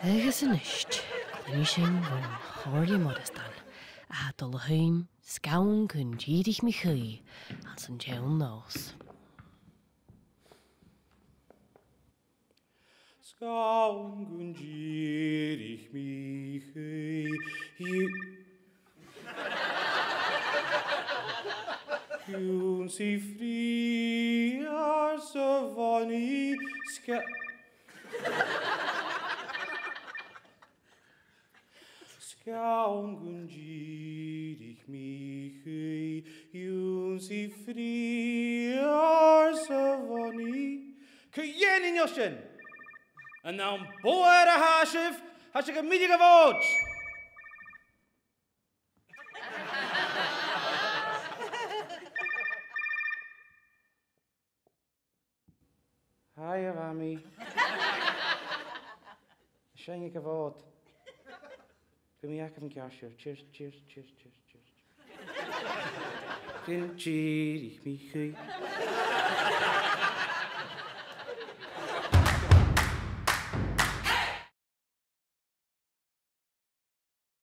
Agus yn isht, glyn sin gwn chorli modestan, a dol hyn sgawn gwn gyrich mi chy, as yn jawn nos. Schauen gierig mich Jun si fri so vani Schauen gierig mich Jun si fri so vani Kujenin Josjen En dan boer de haasjef, had ik een middag gewoond. Hi, Rami. Schenk ik gewoond. Doe me even een kastje. Cheers, cheers, cheers, cheers, cheers. Vind cheerig, Michi.